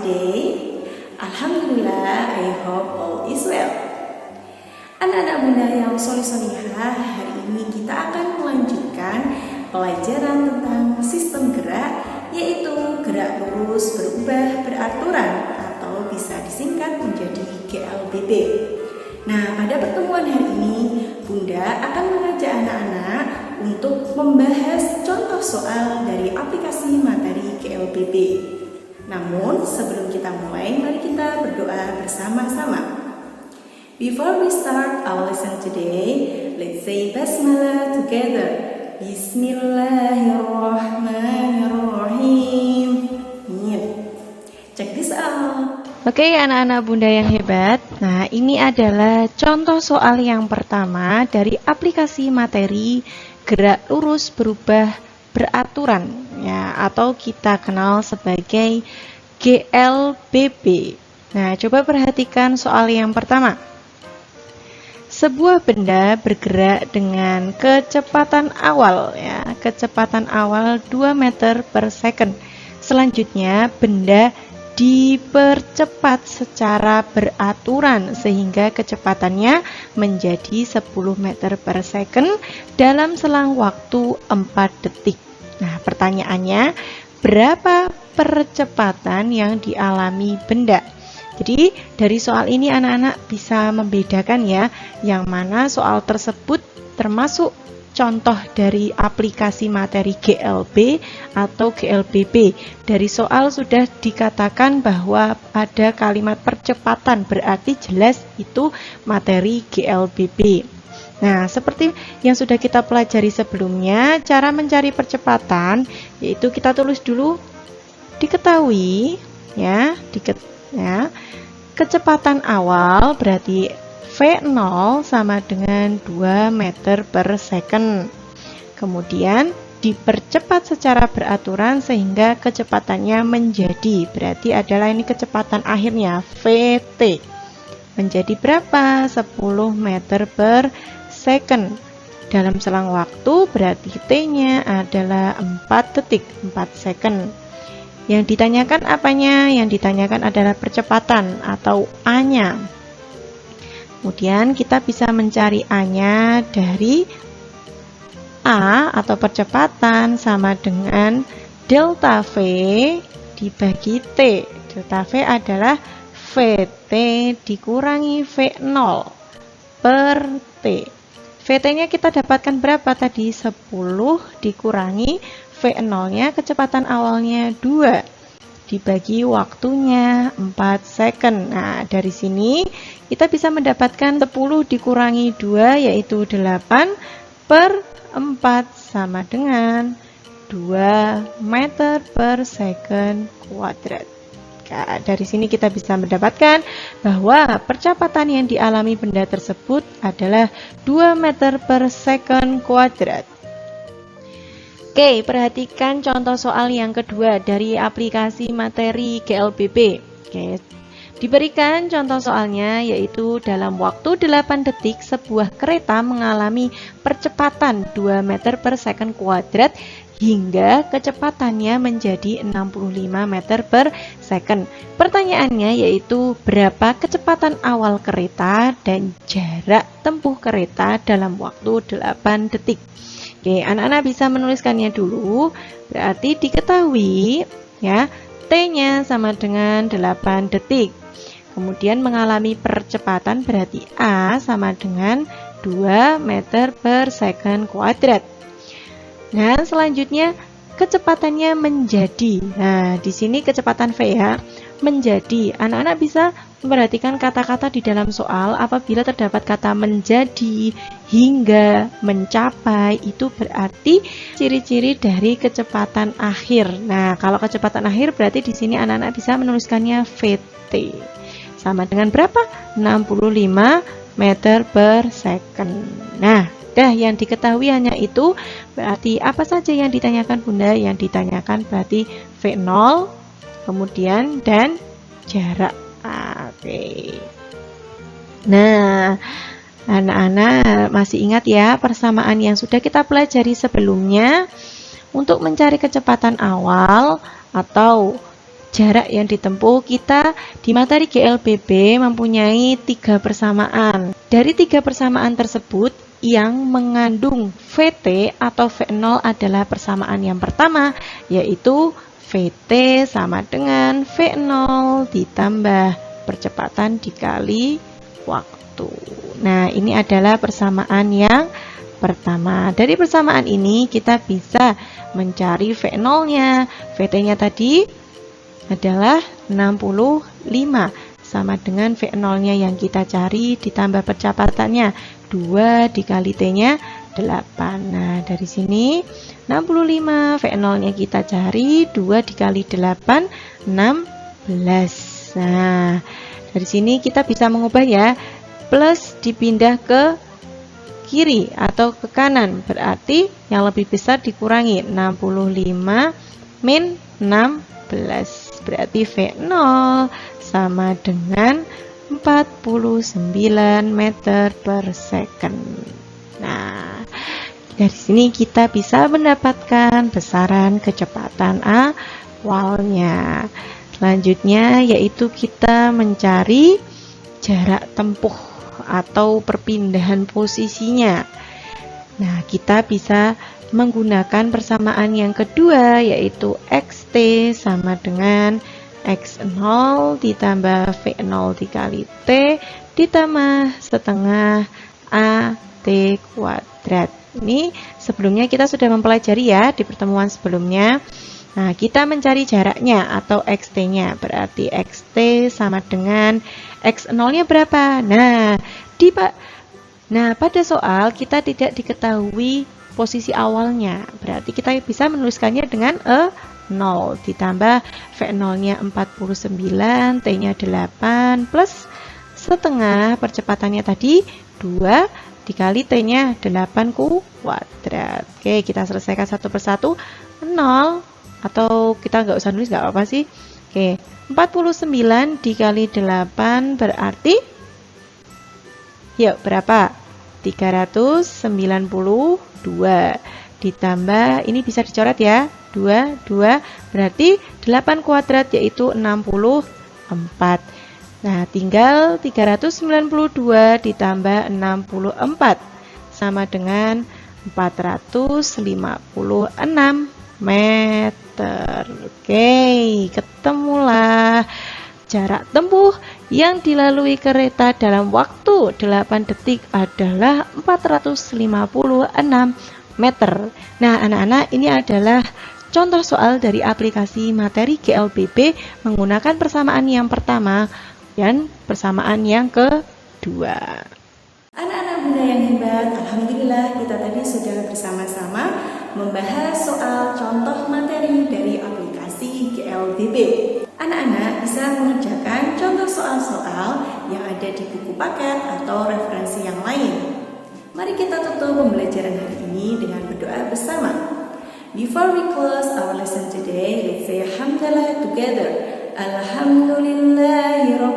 today? Alhamdulillah, I hope all is well. Anak-anak bunda yang soleh-solehah, hari ini kita akan melanjutkan pelajaran tentang sistem gerak, yaitu gerak lurus berubah beraturan atau bisa disingkat menjadi GLBB. Nah, pada pertemuan hari ini, Bunda akan mengajak anak-anak untuk membahas contoh soal dari aplikasi materi GLBB. Namun, sebelum kita mulai, mari kita berdoa bersama-sama. Before we start our lesson today, let's say Basmalah together. Bismillahirrahmanirrahim. Check this out. Oke, anak-anak bunda yang hebat. Nah, ini adalah contoh soal yang pertama dari aplikasi materi gerak lurus berubah beraturan, ya, atau kita kenal sebagai GLBB. Nah, coba perhatikan soal yang pertama. Sebuah benda bergerak dengan kecepatan awal, ya, kecepatan awal 2 meter per second. Selanjutnya, benda dipercepat secara beraturan sehingga kecepatannya menjadi 10 meter per second dalam selang waktu 4 detik. Nah, pertanyaannya, berapa percepatan yang dialami benda? Jadi, dari soal ini anak-anak bisa membedakan ya, yang mana soal tersebut termasuk contoh dari aplikasi materi GLB atau GLBB. Dari soal sudah dikatakan bahwa ada kalimat percepatan, berarti jelas itu materi GLBB. Nah, seperti yang sudah kita pelajari sebelumnya, cara mencari percepatan yaitu kita tulis dulu diketahui ya, kecepatan awal berarti V0 sama dengan 2 meter per second. Kemudian dipercepat secara beraturan sehingga kecepatannya menjadi, berarti adalah ini kecepatan akhirnya VT. Menjadi berapa? 10 meter per second. Dalam selang waktu berarti T-nya adalah 4 detik, 4 second. Yang ditanyakan apanya? Yang ditanyakan adalah percepatan atau A-nya. Kemudian kita bisa mencari A-nya dari A atau percepatan sama dengan delta V dibagi T. Delta V adalah VT dikurangi V0 per T. VT-nya kita dapatkan berapa tadi? 10 dikurangi V0-nya, kecepatan awalnya 2. Dibagi waktunya 4 second. Nah, dari sini kita bisa mendapatkan 10 dikurangi 2 yaitu 8 per 4 sama dengan 2 meter per second kuadrat. Nah, dari sini kita bisa mendapatkan bahwa percepatan yang dialami benda tersebut adalah 2 meter per second kuadrat. Oke, perhatikan contoh soal yang kedua dari aplikasi materi GLBB. Oke, diberikan contoh soalnya yaitu dalam waktu 8 detik sebuah kereta mengalami percepatan 2 meter per second kuadrat hingga kecepatannya menjadi 65 meter per second. Pertanyaannya yaitu berapa kecepatan awal kereta dan jarak tempuh kereta dalam waktu 8 detik. Oke, anak-anak bisa menuliskannya dulu. Berarti diketahui ya, T-nya sama dengan 8 detik. Kemudian mengalami percepatan berarti A sama dengan 2 meter per second kuadrat. Nah, selanjutnya kecepatannya menjadi. Nah, di sini kecepatan V ya, menjadi. Anak-anak bisa memperhatikan kata-kata di dalam soal. Apabila terdapat kata menjadi, hingga, mencapai, itu berarti ciri-ciri dari kecepatan akhir. Nah, kalau kecepatan akhir berarti di sini anak-anak bisa menuliskannya VT. Sama dengan berapa? 65 meter per second. Nah, yang diketahui hanya itu. Berarti apa saja yang ditanyakan Bunda? Yang ditanyakan berarti V0, kemudian dan jarak. Oke. Nah, anak-anak masih ingat ya persamaan yang sudah kita pelajari sebelumnya? Untuk mencari kecepatan awal atau jarak yang ditempuh, kita di materi GLBB mempunyai 3 persamaan. Dari 3 persamaan tersebut, yang mengandung VT atau V0 adalah persamaan yang pertama, yaitu VT sama dengan V0 ditambah percepatan dikali waktu. Nah, ini adalah persamaan yang pertama. Dari persamaan ini kita bisa mencari V0-nya. VT-nya tadi adalah 65 sama dengan V0-nya yang kita cari ditambah percepatannya 2 dikali T-nya 8. Nah, dari sini 65 V0-nya kita cari 2 dikali 8 16. Nah, dari sini kita bisa mengubah ya, plus dipindah ke kiri atau ke kanan, berarti yang lebih besar dikurangi 65 min 16, berarti V0 sama dengan 49 meter per second. Nah, dari sini kita bisa mendapatkan besaran kecepatan awalnya. Selanjutnya yaitu kita mencari jarak tempuh atau perpindahan posisinya. Nah, kita bisa menggunakan persamaan yang kedua, yaitu XT sama dengan X0 ditambah V0 dikali T ditambah setengah AT kuadrat. Ini sebelumnya kita sudah mempelajari ya di pertemuan sebelumnya. Nah, kita mencari jaraknya atau XT-nya, berarti XT sama dengan X0-nya berapa? Nah, pada soal kita tidak diketahui posisi awalnya, berarti kita bisa menuliskannya dengan 0 ditambah V0-nya 49, T-nya 8 plus setengah percepatannya tadi 2 dikali T-nya 8 kuadrat. Oke, kita selesaikan satu persatu. 0 atau kita nggak usah nulis, nggak apa-apa sih. Oke, 49 dikali 8 berarti yuk berapa? 392 ditambah, ini bisa dicoret ya, 2 berarti 8 kuadrat yaitu 64. Nah, tinggal 392 ditambah 64 sama dengan 456 meter. Oke, ketemulah jarak tempuh yang dilalui kereta dalam waktu 8 detik adalah 456 meter. Nah, anak-anak, ini adalah contoh soal dari aplikasi materi GLBB menggunakan persamaan yang pertama dan persamaan yang kedua. Anak-anak Bunda yang hebat, alhamdulillah kita tadi sudah bersama-sama membahas soal contoh materi dari aplikasi GLBB. Anak-anak bisa mengerjakan contoh soal-soal yang ada di buku paket atau referensi yang lain. Mari kita tutup pembelajaran hari ini dengan berdoa bersama. Before we close our lesson today, let's say Alhamdulillah together. Alhamdulillahirabbil